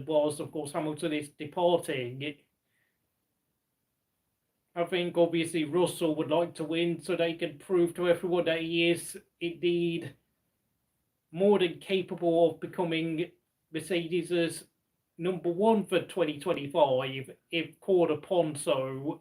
was, of course, Hamilton is departing. I think obviously Russell would like to win so they can prove to everyone that he is indeed more than capable of becoming Mercedes' number one for 2025 if called upon so.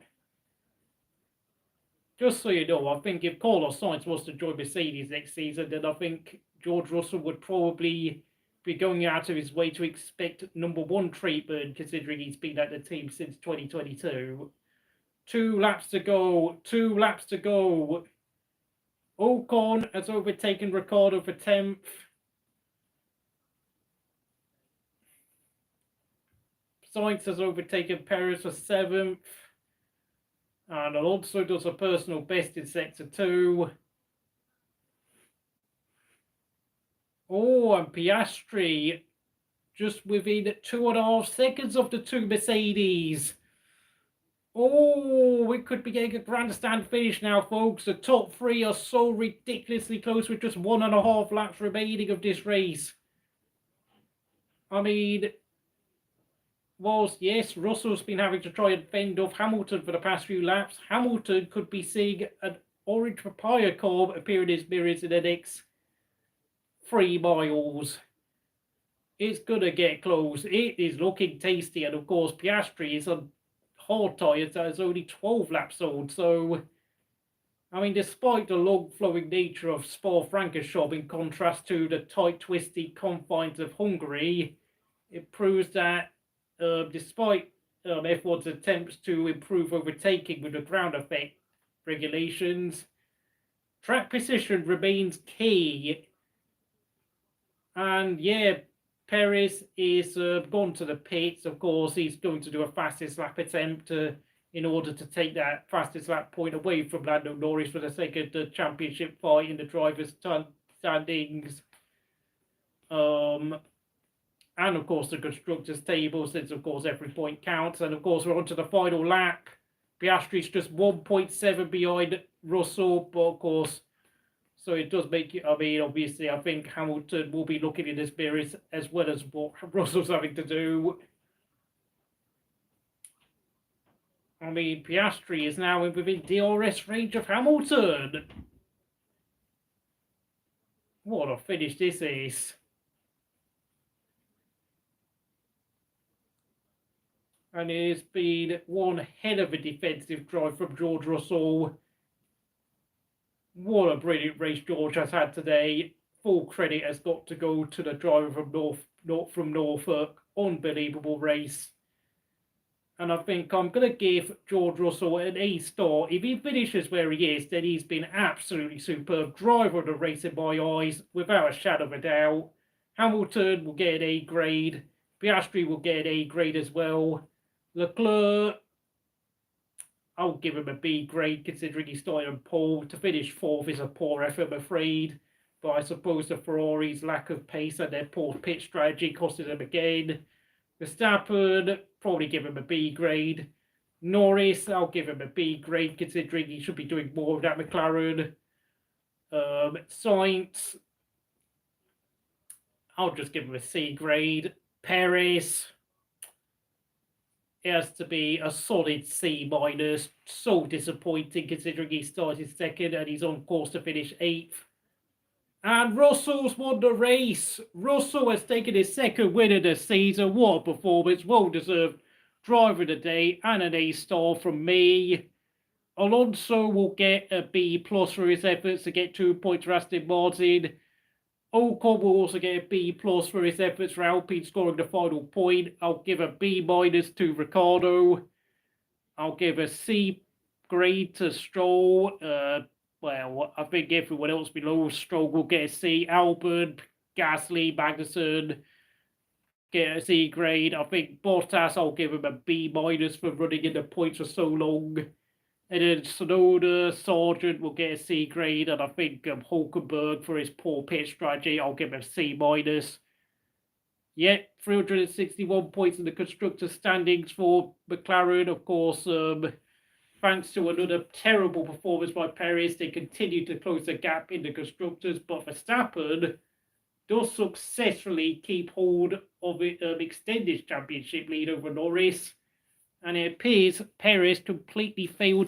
Just so you know, I think if Carlos Sainz was to join Mercedes next season, then I think George Russell would probably be going out of his way to expect number one treatment, considering he's been at the team since 2022. 2 laps to go. 2 laps to go. Ocon has overtaken Ricciardo for 10th. Sainz has overtaken Perez for 7th. And Alonso does a personal best in Sector 2. Oh, and Piastri just within 2.5 seconds of the 2 Mercedes. Oh, we could be getting a grandstand finish now, folks. The top 3 are so ridiculously close with just 1.5 laps remaining of this race. I mean, whilst, yes, Russell's been having to try and fend off Hamilton for the past few laps, Hamilton could be seeing an orange papaya cob appear in his mirrors in the next 3 miles. It's going to get close. It is looking tasty. And, of course, Piastri is on hard tyres that is only 12 laps old. So, I mean, despite the long-flowing nature of Spa-Francorchamps in contrast to the tight, twisty confines of Hungary, it proves that despite F1's attempts to improve overtaking with the ground effect regulations, track precision remains key. And yeah, Perez is gone to the pits. Of course, he's going to do a fastest lap attempt in order to take that fastest lap point away from Lando Norris for the second championship fight in the drivers' standings. And of course the constructors' table, since of course every point counts. And of course we're on to the final lap. Piastri's just 1.7 behind Russell, but of course, so it does make it, I mean, obviously I think Hamilton will be looking in his mirrors as well as what Russell's having to do. I mean, Piastri is now within DRS range of Hamilton. What a finish this is. And it has been one hell of a defensive drive from George Russell. What a brilliant race George has had today. Full credit has got to go to the driver from Norfolk. Unbelievable race. And I think I'm going to give George Russell an A star. If he finishes where he is, then he's been absolutely superb. Driver of the race in my eyes, without a shadow of a doubt. Hamilton will get an A grade. Piastri will get an A grade as well. Leclerc, I'll give him a B grade considering he started on pole. To finish 4th is a poor effort, I'm afraid. But I suppose the Ferrari's lack of pace and their poor pit strategy costed them again. Verstappen, probably give him a B grade. Norris, I'll give him a B grade considering he should be doing more of that McLaren. Sainz, I'll just give him a C grade. Perez, it has to be a solid C minus. So disappointing considering he started 2nd and he's on course to finish 8th. And Russell's won the race. Russell has taken his 2nd win of the season. What a performance. Well deserved driver of the day and an A star from me. Alonso will get a B plus for his efforts to get 2 points for Aston Martin. Ocon will also get a B plus for his efforts for Alpine scoring the final point. I'll give a B minus to Ricciardo. I'll give a C grade to Stroll. Well, I think everyone else below Stroll will get a C. Albon, Gasly, Magnussen get a C grade. I think Bottas, I'll give him a B minus for running in the points for so long. And then Tsunoda, Sargeant will get a C grade. And I think Hulkenberg for his poor pit strategy, I'll give him a C minus. Yet, 361 points in the constructors' standings for McLaren. Of course, thanks to another terrible performance by Perez, they continue to close the gap in the constructors. But Verstappen does successfully keep hold of it, extend his championship lead over Norris. And it appears Perez completely failed to